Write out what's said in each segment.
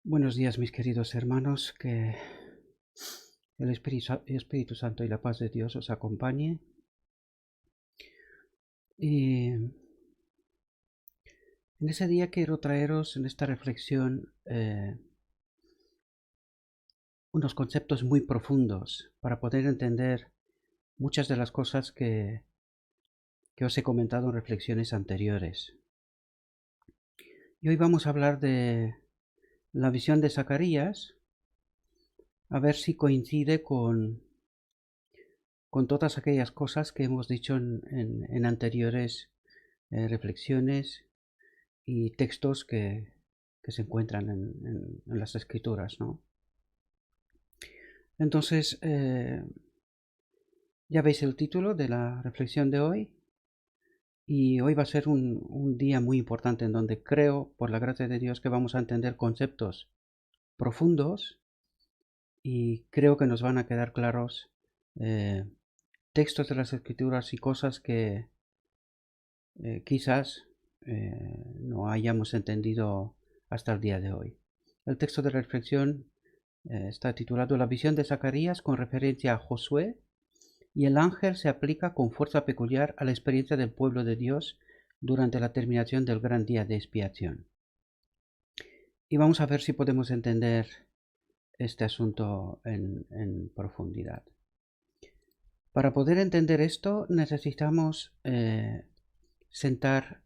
Buenos días, mis queridos hermanos, que el Espíritu Santo y la paz de Dios os acompañe. Y en ese día quiero traeros en esta reflexión unos conceptos muy profundos para poder entender muchas de las cosas que os he comentado en reflexiones anteriores. Y hoy vamos a hablar de la visión de Zacarías, a ver si coincide con todas aquellas cosas que hemos dicho en anteriores reflexiones y textos que se encuentran en las escrituras, ¿no? Entonces, ya veis el título de la reflexión de hoy, y hoy va a ser un día muy importante en donde creo, por la gracia de Dios, que vamos a entender conceptos profundos y creo que nos van a quedar claros eh, textos de las escrituras y cosas que quizás no hayamos entendido hasta el día de hoy. El texto de reflexión está titulado La visión de Zacarías con referencia a Josué, y el ángel se aplica con fuerza peculiar a la experiencia del pueblo de Dios durante la terminación del gran día de expiación. Y vamos a ver si podemos entender este asunto en profundidad. Para poder entender esto necesitamos sentar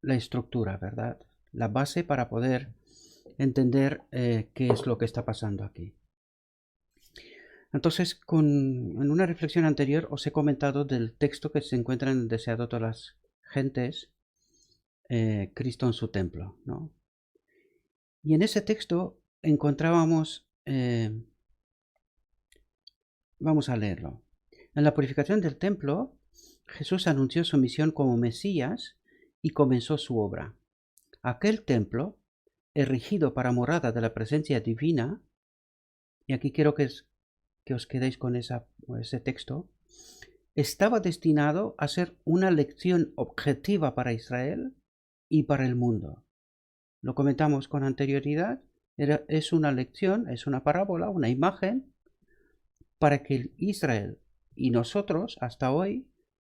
la estructura, ¿verdad? La base para poder entender qué es lo que está pasando aquí. Entonces, en una reflexión anterior os he comentado del texto que se encuentra en el Deseado de todas las gentes, Cristo en su templo, ¿no? Y en ese texto encontrábamos, vamos a leerlo. En la purificación del templo, Jesús anunció su misión como Mesías y comenzó su obra. Aquel templo, erigido para morada de la presencia divina, y aquí quiero que os quedéis con ese texto, estaba destinado a ser una lección objetiva para Israel y para el mundo. Lo comentamos con anterioridad, es una lección, es una parábola, una imagen, para que Israel y nosotros hasta hoy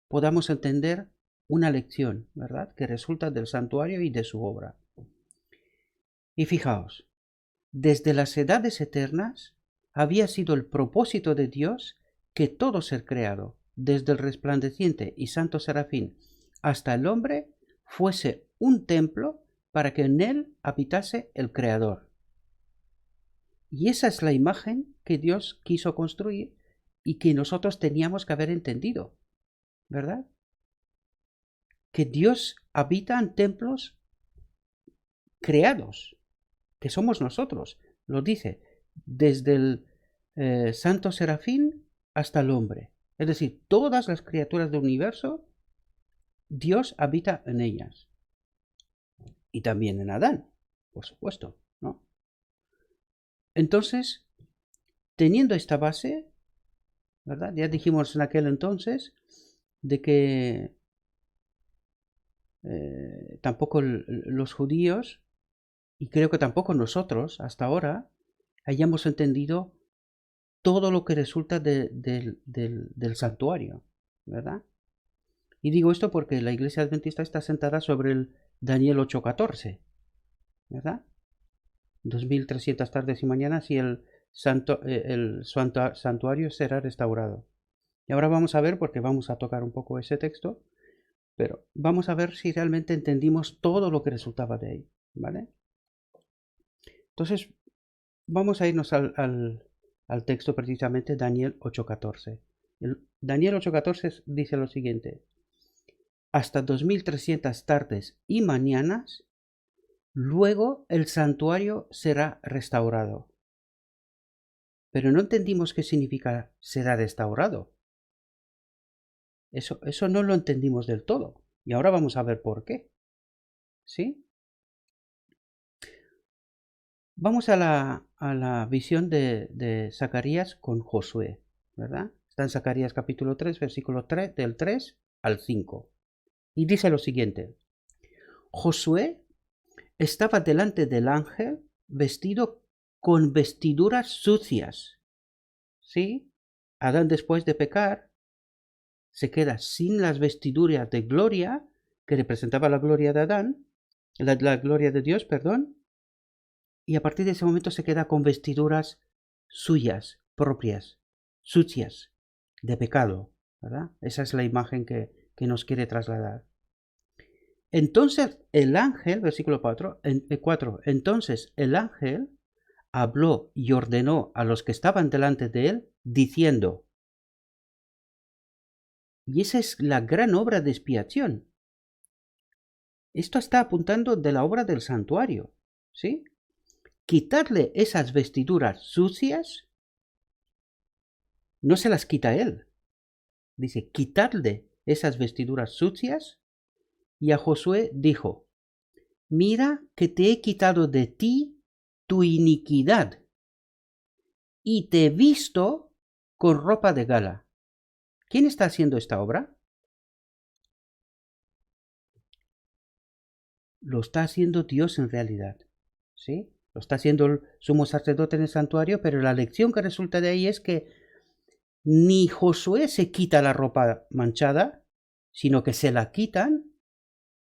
podamos entender una lección, ¿verdad?, que resulta del santuario y de su obra. Y fijaos, desde las edades eternas había sido el propósito de Dios que todo ser creado, desde el resplandeciente y santo serafín hasta el hombre, fuese un templo para que en él habitase el Creador. Y esa es la imagen que Dios quiso construir y que nosotros teníamos que haber entendido, ¿verdad? Que Dios habita en templos creados, que somos nosotros. Lo dice, desde el santo serafín hasta el hombre. Es decir, todas las criaturas del universo, Dios habita en ellas. Y también en Adán, por supuesto, ¿no? Entonces, teniendo esta base, ¿verdad? Ya dijimos en aquel entonces de que tampoco los judíos, y creo que tampoco nosotros hasta ahora, hayamos entendido todo lo que resulta del santuario, ¿verdad? Y digo esto porque la iglesia adventista está sentada sobre el Daniel 8:14, ¿verdad? 2300 tardes y mañanas y el santuario será restaurado. Y ahora vamos a ver, porque vamos a tocar un poco ese texto, pero vamos a ver si realmente entendimos todo lo que resultaba de ahí, ¿vale? Entonces, vamos a irnos al texto precisamente, Daniel 8:14. Daniel 8:14 dice lo siguiente: hasta 2300 tardes y mañanas, luego el santuario será restaurado. Pero no entendimos qué significa será restaurado. Eso no lo entendimos del todo. Y ahora vamos a ver por qué. ¿Sí? Vamos a la visión de Zacarías con Josué, ¿verdad? Está en Zacarías capítulo 3, versículo 3, del 3 al 5. Y dice lo siguiente: Josué estaba delante del ángel vestido con vestiduras sucias. ¿Sí? Adán, después de pecar, se queda sin las vestiduras de gloria que representaba la gloria de Adán, la gloria de Dios, perdón, y a partir de ese momento se queda con vestiduras suyas, propias, sucias, de pecado, ¿verdad? Esa es la imagen que nos quiere trasladar. Entonces el ángel, versículo 4, entonces el ángel habló y ordenó a los que estaban delante de él, diciendo, y esa es la gran obra de expiación. Esto está apuntando de la obra del santuario, ¿sí? Quitarle esas vestiduras sucias, no se las quita él. Dice, quitarle esas vestiduras sucias, y a Josué dijo, mira que te he quitado de ti tu iniquidad, y te he visto con ropa de gala. ¿Quién está haciendo esta obra? Lo está haciendo Dios en realidad, ¿sí? Lo está haciendo el sumo sacerdote en el santuario, pero la lección que resulta de ahí es que ni Josué se quita la ropa manchada, sino que se la quitan,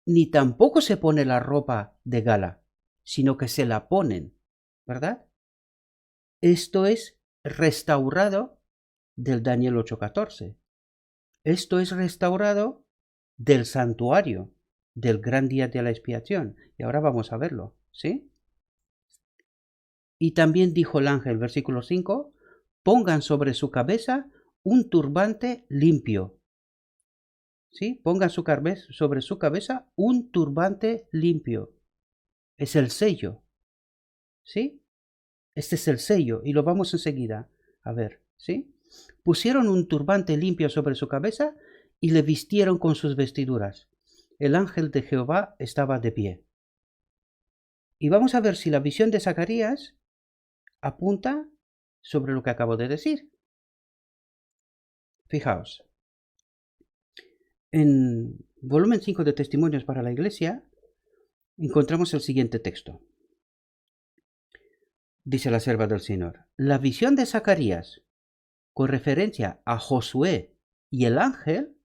ni tampoco se pone la ropa de gala, sino que se la ponen, ¿verdad? Esto es restaurado del Daniel 8:14. Esto es restaurado del santuario, del gran día de la expiación. Y ahora vamos a verlo, ¿sí? Y también dijo el ángel, versículo 5, pongan sobre su cabeza un turbante limpio. ¿Sí? Pongan sobre su cabeza un turbante limpio. Es el sello. ¿Sí? Este es el sello y lo vamos enseguida a ver. ¿Sí? Pusieron un turbante limpio sobre su cabeza y le vistieron con sus vestiduras. El ángel de Jehová estaba de pie. Y vamos a ver si la visión de Zacarías apunta sobre lo que acabo de decir. Fijaos. En volumen 5 de Testimonios para la Iglesia encontramos el siguiente texto. Dice la sierva del Señor, la visión de Zacarías con referencia a Josué y el ángel,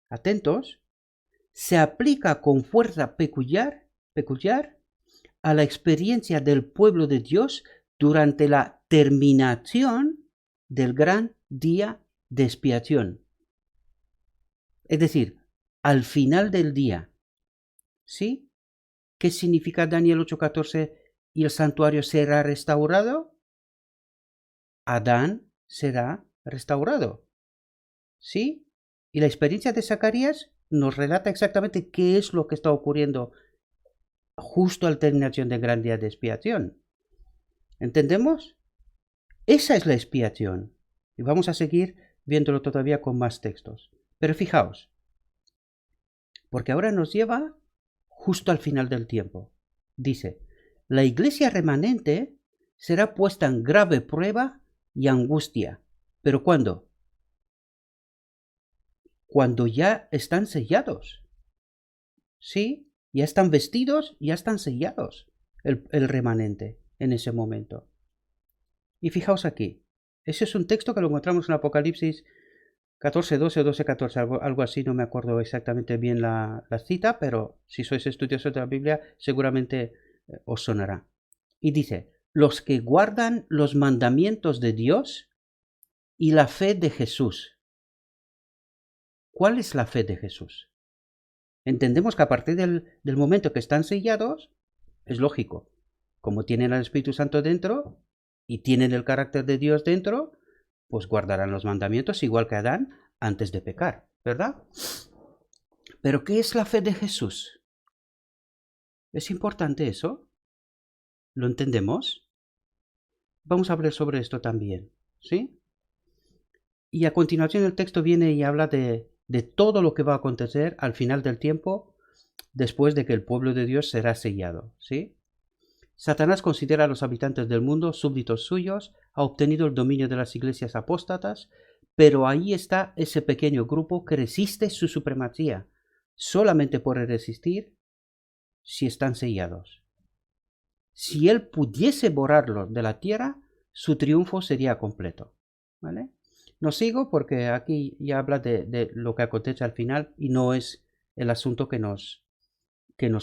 atentos, se aplica con fuerza peculiar a la experiencia del pueblo de Dios durante la terminación del gran día de expiación. Es decir, al final del día. ¿Sí? ¿Qué significa Daniel 8:14? ¿Y el santuario será restaurado? Adán será restaurado. ¿Sí? Y la experiencia de Zacarías nos relata exactamente qué es lo que está ocurriendo justo a la terminación del gran día de expiación. ¿Entendemos? Esa es la expiación. Y vamos a seguir viéndolo todavía con más textos. Pero fijaos, porque ahora nos lleva justo al final del tiempo. Dice, la iglesia remanente será puesta en grave prueba y angustia. ¿Pero cuándo? Cuando ya están sellados. ¿Sí? Ya están vestidos, ya están sellados el remanente en ese momento. Y fijaos aquí, ese es un texto que lo encontramos en Apocalipsis 14:12 o 12:14, algo así, no me acuerdo exactamente bien la cita, pero si sois estudiosos de la Biblia seguramente os sonará. Y dice, los que guardan los mandamientos de Dios y la fe de Jesús. ¿Cuál es la fe de Jesús? Entendemos que a partir del momento que están sellados, es lógico, como tienen al Espíritu Santo dentro y tienen el carácter de Dios dentro, pues guardarán los mandamientos igual que Adán antes de pecar, ¿verdad? Pero ¿qué es la fe de Jesús? ¿Es importante eso? ¿Lo entendemos? Vamos a hablar sobre esto también, ¿sí? Y a continuación el texto viene y habla de todo lo que va a acontecer al final del tiempo después de que el pueblo de Dios será sellado, ¿sí? Satanás considera a los habitantes del mundo súbditos suyos, ha obtenido el dominio de las iglesias apóstatas, pero ahí está ese pequeño grupo que resiste su supremacía. Solamente puede resistir si están sellados. si él pudiese borrarlo de la tierra, su triunfo sería completo. ¿Vale? No sigo porque aquí ya habla de lo que acontece al final y no es el asunto que nos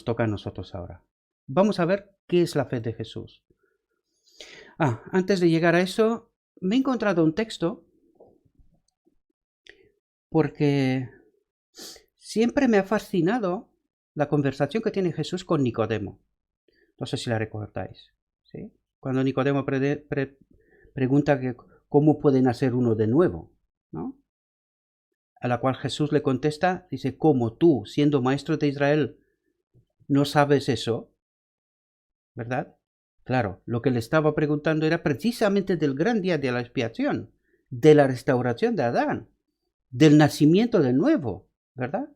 toca a nosotros ahora. Vamos a ver qué es la fe de Jesús. Antes de llegar a eso, me he encontrado un texto porque siempre me ha fascinado la conversación que tiene Jesús con Nicodemo. No sé si la recordáis, ¿sí? Cuando Nicodemo pregunta que cómo puede nacer uno de nuevo, ¿no? A la cual Jesús le contesta, dice, ¿cómo tú, siendo maestro de Israel, no sabes eso? ¿Verdad? Claro, lo que le estaba preguntando era precisamente del gran día de la expiación, de la restauración de Adán, del nacimiento de nuevo, ¿verdad?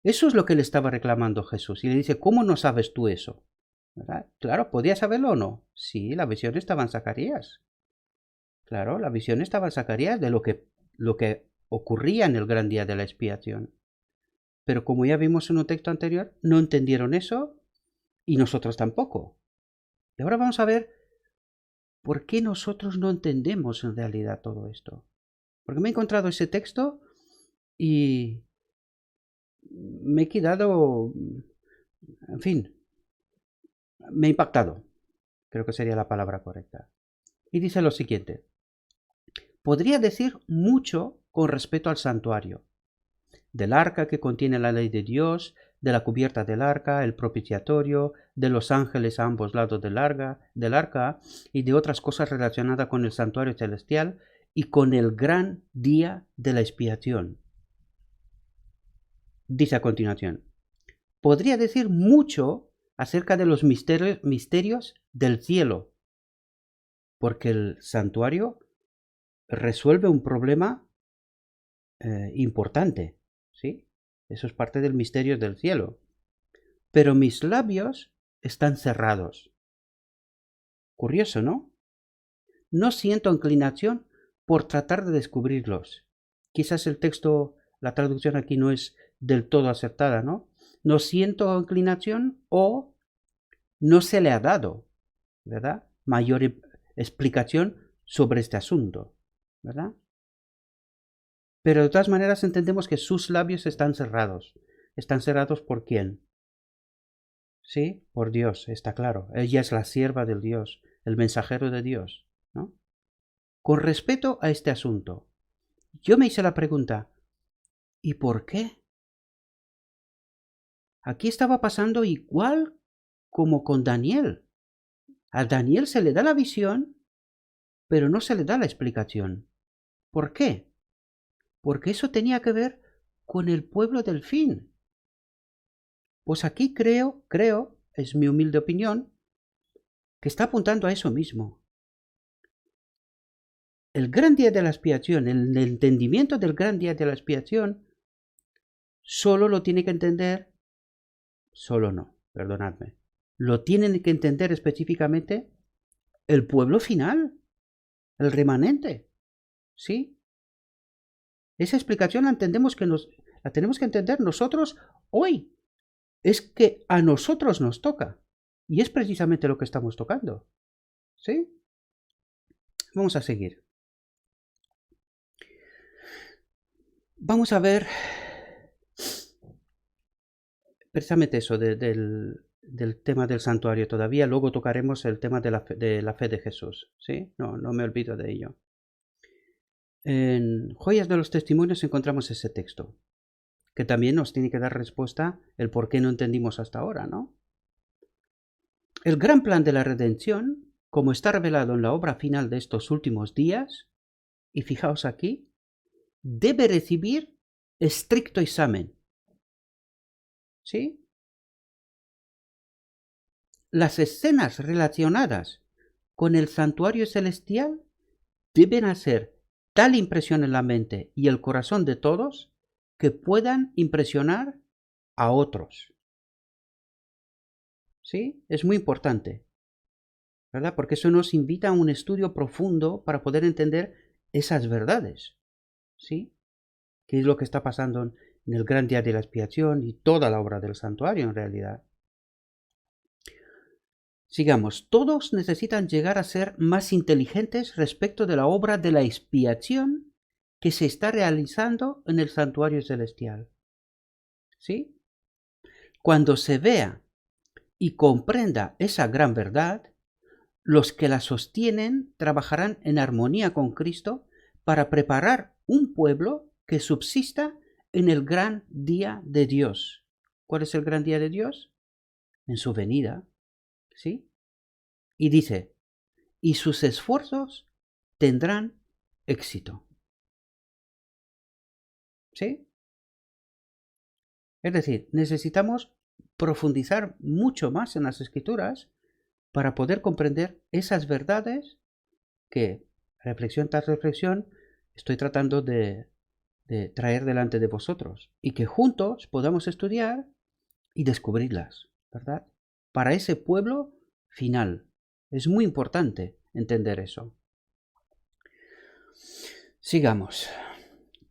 Eso es lo que le estaba reclamando Jesús. Y le dice, ¿cómo no sabes tú eso? ¿Verdad? Claro, ¿podía saberlo o no? Sí, la visión estaba en Zacarías. Claro, la visión estaba en Zacarías de lo que ocurría en el gran día de la expiación. Pero como ya vimos en un texto anterior, no entendieron eso y nosotros tampoco. Y ahora vamos a ver por qué nosotros no entendemos en realidad todo esto. Porque me he encontrado ese texto y me he quedado, en fin, me ha impactado. Creo que sería la palabra correcta. Y dice lo siguiente. Podría decir mucho con respecto al santuario, del arca que contiene la ley de Dios, de la cubierta del arca, el propiciatorio, de los ángeles a ambos lados del arca y de otras cosas relacionadas con el santuario celestial y con el gran día de la expiación. Dice a continuación, podría decir mucho acerca de los misterios del cielo, porque el santuario resuelve un problema importante, ¿sí? Eso es parte del misterio del cielo. Pero mis labios están cerrados. Curioso, ¿no? No siento inclinación por tratar de descubrirlos. Quizás el texto, la traducción aquí no es del todo acertada, ¿no? No siento inclinación o no se le ha dado, ¿verdad? Mayor explicación sobre este asunto, ¿verdad? Pero de todas maneras entendemos que sus labios están cerrados. ¿Están cerrados por quién? Sí, por Dios, está claro. Ella es la sierva del Dios, el mensajero de Dios, ¿no? Con respecto a este asunto, yo me hice la pregunta, ¿y por qué? Aquí estaba pasando igual como con Daniel. A Daniel se le da la visión, pero no se le da la explicación. ¿Por qué? Porque eso tenía que ver con el pueblo del fin. Pues aquí creo, es mi humilde opinión, que está apuntando a eso mismo. El gran día de la expiación, el entendimiento del gran día de la expiación, solo lo tiene que entender, solo no, perdonadme, lo tienen que entender específicamente el pueblo final, el remanente, ¿sí? Esa explicación la tenemos que entender nosotros hoy. Es que a nosotros nos toca. Y es precisamente lo que estamos tocando, ¿sí? Vamos a seguir. Vamos a ver precisamente eso del tema del santuario todavía. Luego tocaremos el tema de la fe de Jesús, ¿sí? No me olvido de ello. En Joyas de los Testimonios encontramos ese texto, que también nos tiene que dar respuesta el por qué no entendimos hasta ahora, ¿no? El gran plan de la redención, como está revelado en la obra final de estos últimos días, y fijaos aquí, debe recibir estricto examen. ¿Sí? Las escenas relacionadas con el santuario celestial deben hacer tal impresión en la mente y el corazón de todos que puedan impresionar a otros. ¿Sí? Es muy importante, ¿verdad? Porque eso nos invita a un estudio profundo para poder entender esas verdades. ¿Sí? ¿Qué es lo que está pasando en el gran día de la expiación y toda la obra del santuario en realidad? Sigamos, todos necesitan llegar a ser más inteligentes respecto de la obra de la expiación que se está realizando en el santuario celestial. ¿Sí? Cuando se vea y comprenda esa gran verdad, los que la sostienen trabajarán en armonía con Cristo para preparar un pueblo que subsista en el gran día de Dios. ¿Cuál es el gran día de Dios? En su venida. ¿Sí? Y dice, y sus esfuerzos tendrán éxito. ¿Sí? Es decir, necesitamos profundizar mucho más en las Escrituras para poder comprender esas verdades que, reflexión tras reflexión, estoy tratando de traer delante de vosotros y que juntos podamos estudiar y descubrirlas, ¿verdad? Para ese pueblo final. Es muy importante entender eso. Sigamos.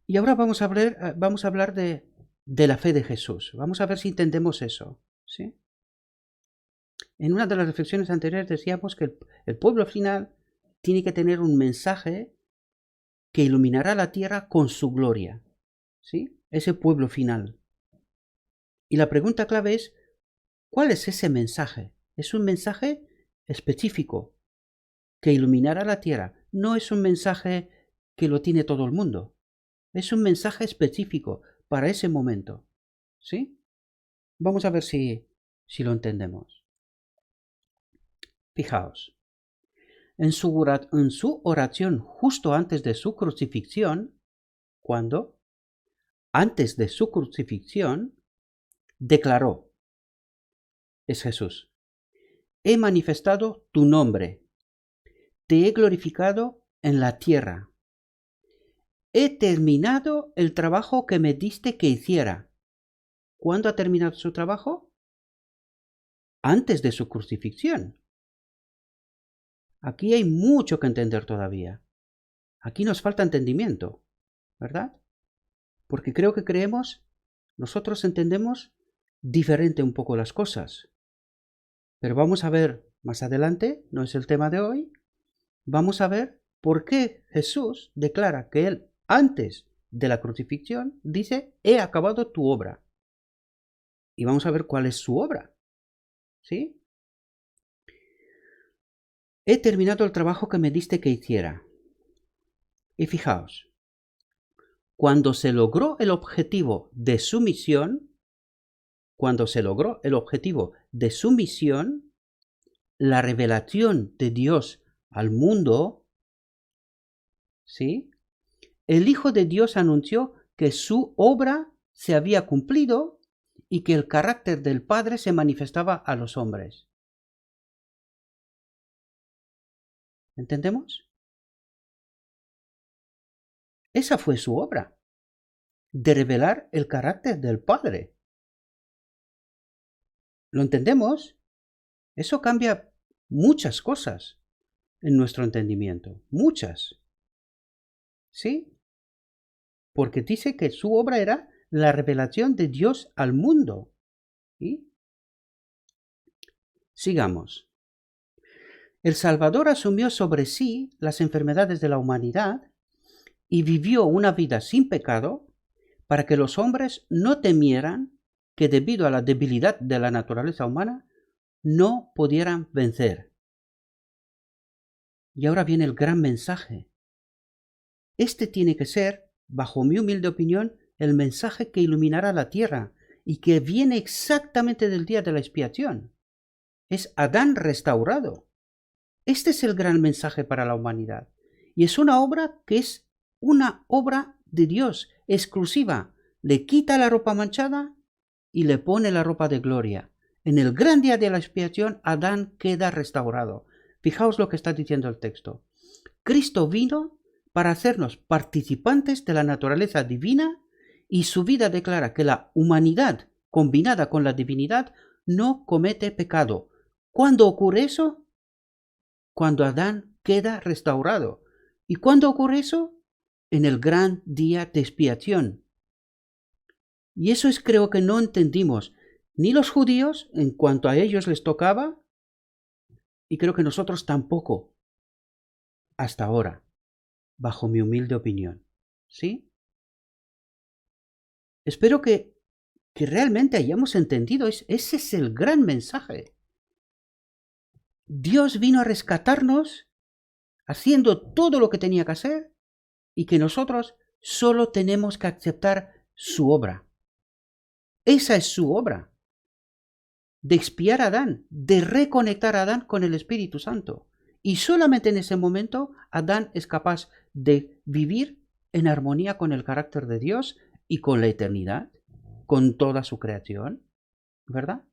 Y ahora vamos a hablar de la fe de Jesús. Vamos a ver si entendemos eso, ¿sí? En una de las reflexiones anteriores decíamos que el pueblo final tiene que tener un mensaje que iluminará la tierra con su gloria, ¿sí? Ese pueblo final. Y la pregunta clave es, ¿cuál es ese mensaje? Es un mensaje específico que iluminará la tierra. No es un mensaje que lo tiene todo el mundo. Es un mensaje específico para ese momento. ¿Sí? Vamos a ver si lo entendemos. Fijaos, en su oración justo antes de su crucifixión, cuando, antes de su crucifixión, declaró, es Jesús, he manifestado tu nombre, te he glorificado en la tierra, he terminado el trabajo que me diste que hiciera. ¿Cuándo ha terminado su trabajo? Antes de su crucifixión. Aquí hay mucho que entender todavía. Aquí nos falta entendimiento, ¿verdad? Porque creo que nosotros entendemos diferente un poco las cosas. Pero vamos a ver más adelante, no es el tema de hoy, vamos a ver por qué Jesús declara que Él, antes de la crucifixión, dice, he acabado tu obra. Y vamos a ver cuál es su obra. ¿Sí? He terminado el trabajo que me diste que hiciera. Y fijaos, cuando se logró el objetivo de su misión, la revelación de Dios al mundo, ¿sí? El Hijo de Dios anunció que su obra se había cumplido y que el carácter del Padre se manifestaba a los hombres. ¿Entendemos? Esa fue su obra, de revelar el carácter del Padre. ¿Lo entendemos? Eso cambia muchas cosas en nuestro entendimiento, muchas. ¿Sí? Porque dice que su obra era la revelación de Dios al mundo. ¿Sí? Sigamos. El Salvador asumió sobre sí las enfermedades de la humanidad y vivió una vida sin pecado para que los hombres no temieran que debido a la debilidad de la naturaleza humana no pudieran vencer. Y ahora viene el gran mensaje. Este tiene que ser, bajo mi humilde opinión, el mensaje que iluminará la tierra y que viene exactamente del día de la expiación. Es Adán restaurado. Este es el gran mensaje para la humanidad. Y es una obra que es una obra de Dios, exclusiva. Le quita la ropa manchada y le pone la ropa de gloria. En el gran día de la expiación, Adán queda restaurado. Fijaos lo que está diciendo el texto. Cristo vino para hacernos participantes de la naturaleza divina y su vida declara que la humanidad combinada con la divinidad no comete pecado. ¿Cuándo ocurre eso? Cuando Adán queda restaurado. ¿Y cuándo ocurre eso? En el gran día de expiación. Y eso es, creo que no entendimos ni los judíos en cuanto a ellos les tocaba, Y creo que nosotros tampoco, hasta ahora, bajo mi humilde opinión. ¿Sí? Espero que realmente hayamos entendido. Ese es el gran mensaje. Dios vino a rescatarnos haciendo todo lo que tenía que hacer y que nosotros solo tenemos que aceptar su obra. Esa es su obra. De expiar a Adán, de reconectar a Adán con el Espíritu Santo. Y solamente en ese momento Adán es capaz de vivir en armonía con el carácter de Dios y con la eternidad, con toda su creación, ¿verdad?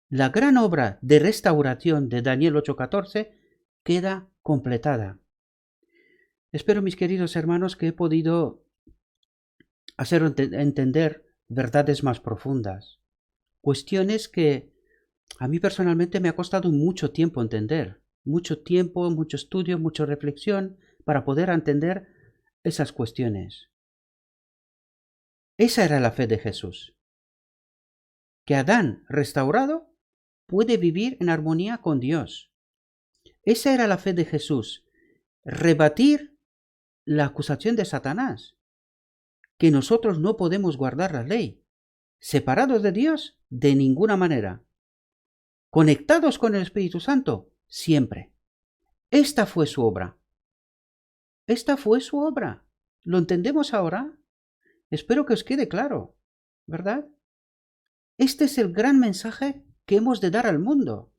La gran obra de restauración de Daniel 8:14 queda completada. Espero, mis queridos hermanos, que he podido hacer entender verdades más profundas, cuestiones que a mí personalmente me ha costado mucho tiempo entender, mucho tiempo, mucho estudio, mucha reflexión para poder entender esas cuestiones. Esa era la fe de Jesús, que Adán restaurado puede vivir en armonía con Dios. Esa era la fe de Jesús, rebatir la acusación de Satanás, que nosotros no podemos guardar la ley, separados de Dios de ninguna manera, conectados con el Espíritu Santo siempre. Esta fue su obra. Esta fue su obra. ¿Lo entendemos ahora? Espero que os quede claro, ¿verdad? Este es el gran mensaje que hemos de dar al mundo.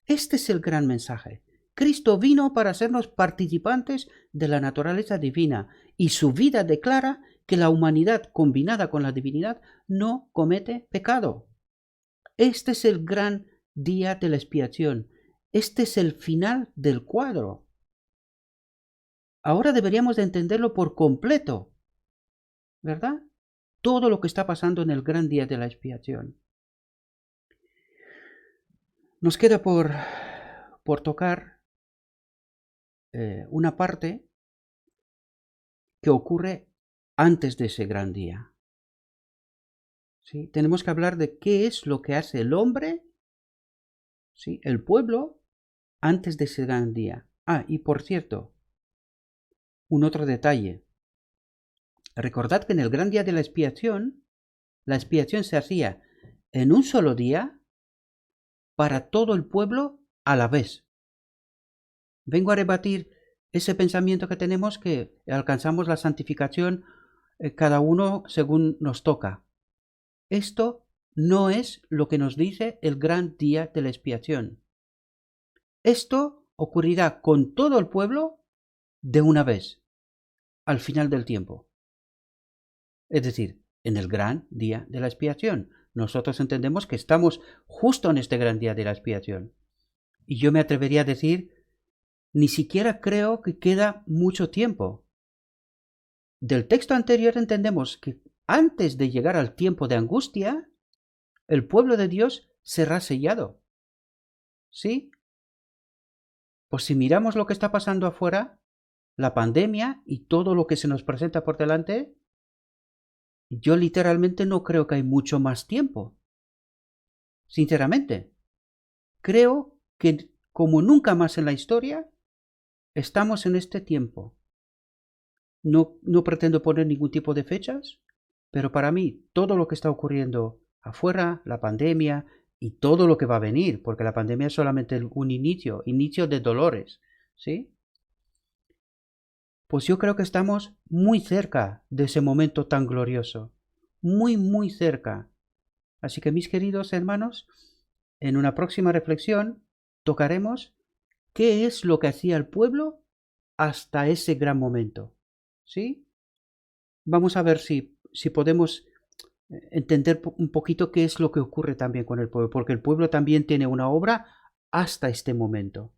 Este es el gran mensaje. Cristo vino para hacernos participantes de la naturaleza divina y su vida declara que la humanidad combinada con la divinidad no comete pecado. Este es el gran día de la expiación. Este es el final del cuadro. Ahora deberíamos de entenderlo por completo, ¿verdad? Todo lo que está pasando en el gran día de la expiación. Nos queda por tocar una parte que ocurre antes de ese gran día. ¿Sí? Tenemos que hablar de qué es lo que hace el hombre, ¿sí? El pueblo, antes de ese gran día. Ah, y por cierto, un otro detalle. Recordad que en el gran día de la expiación se hacía en un solo día para todo el pueblo a la vez. Vengo a rebatir ese pensamiento que tenemos que alcanzamos la santificación cada uno según nos toca. Esto no es lo que nos dice el gran día de la expiación. Esto ocurrirá con todo el pueblo de una vez, al final del tiempo. Es decir, en el gran día de la expiación. Nosotros entendemos que estamos justo en este gran día de la expiación. Y yo me atrevería a decir, ni siquiera creo que queda mucho tiempo. Del texto anterior entendemos que antes de llegar al tiempo de angustia, el pueblo de Dios será sellado. ¿Sí? Pues si miramos lo que está pasando afuera, la pandemia y todo lo que se nos presenta por delante, yo literalmente no creo que hay mucho más tiempo. Sinceramente, creo que como nunca más en la historia, estamos en este tiempo. No pretendo poner ningún tipo de fechas, pero para mí todo lo que está ocurriendo afuera, la pandemia y todo lo que va a venir, porque la pandemia es solamente un inicio de dolores, ¿sí? Pues yo creo que estamos muy cerca de ese momento tan glorioso, muy, muy cerca. Así que mis queridos hermanos, en una próxima reflexión tocaremos qué es lo que hacía el pueblo hasta ese gran momento, ¿sí? Vamos a ver si podemos entender un poquito qué es lo que ocurre también con el pueblo, porque el pueblo también tiene una obra hasta este momento.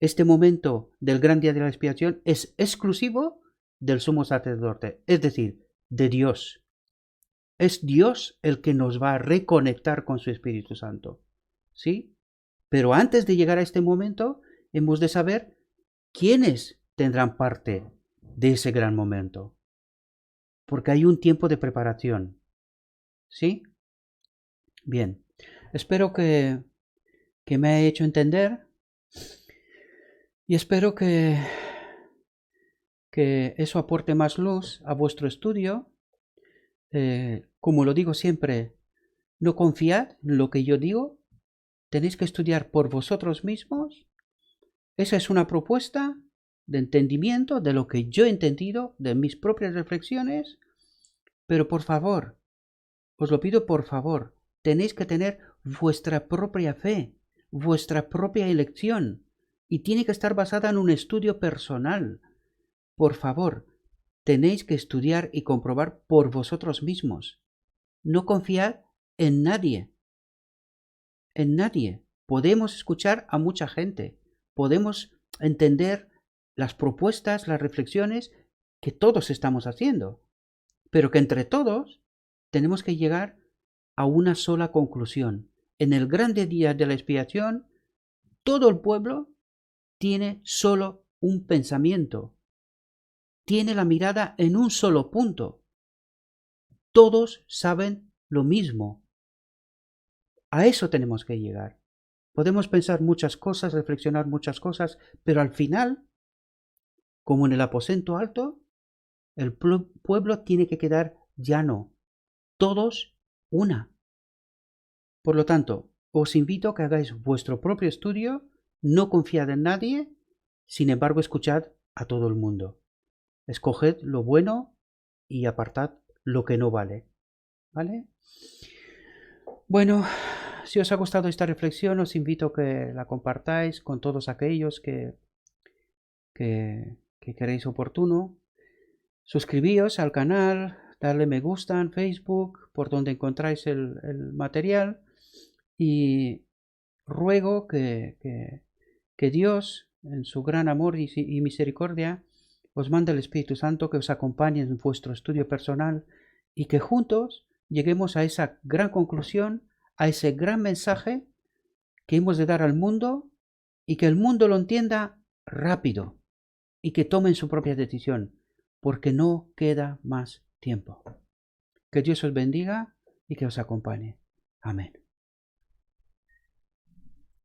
Este momento del gran día de la expiación es exclusivo del sumo sacerdote, es decir, de Dios. Es Dios el que nos va a reconectar con su Espíritu Santo. ¿Sí? Pero antes de llegar a este momento, hemos de saber quiénes tendrán parte de ese gran momento. Porque hay un tiempo de preparación. ¿Sí? Bien. Espero que me haya hecho entender Y espero que eso aporte más luz a vuestro estudio. Como lo digo siempre, no confiad en lo que yo digo, tenéis que estudiar por vosotros mismos. Esa es una propuesta de entendimiento de lo que yo he entendido, de mis propias reflexiones, pero por favor, os lo pido por favor, tenéis que tener vuestra propia fe, vuestra propia elección, y tiene que estar basada en un estudio personal. Por favor, tenéis que estudiar y comprobar por vosotros mismos. No confiad en nadie. En nadie. Podemos escuchar a mucha gente. Podemos entender las propuestas, las reflexiones que todos estamos haciendo. Pero que entre todos tenemos que llegar a una sola conclusión. En el grande día de la expiación, todo el pueblo tiene solo un pensamiento. Tiene la mirada en un solo punto. Todos saben lo mismo. A eso tenemos que llegar. Podemos pensar muchas cosas, reflexionar muchas cosas, pero al final, como en el aposento alto, el pueblo tiene que quedar llano. Todos una. Por lo tanto, os invito a que hagáis vuestro propio estudio, no confiad en nadie, sin embargo escuchad a todo el mundo. Escoged lo bueno y apartad lo que no vale. ¿Vale? Bueno, si os ha gustado esta reflexión, os invito a que la compartáis con todos aquellos que queréis oportuno. Suscribíos al canal, darle me gusta en Facebook, por donde encontráis el material, y ruego que Dios, en su gran amor y misericordia, os mande el Espíritu Santo que os acompañe en vuestro estudio personal y que juntos lleguemos a esa gran conclusión, a ese gran mensaje que hemos de dar al mundo y que el mundo lo entienda rápido y que tomen su propia decisión, porque no queda más tiempo. Que Dios os bendiga y que os acompañe. Amén.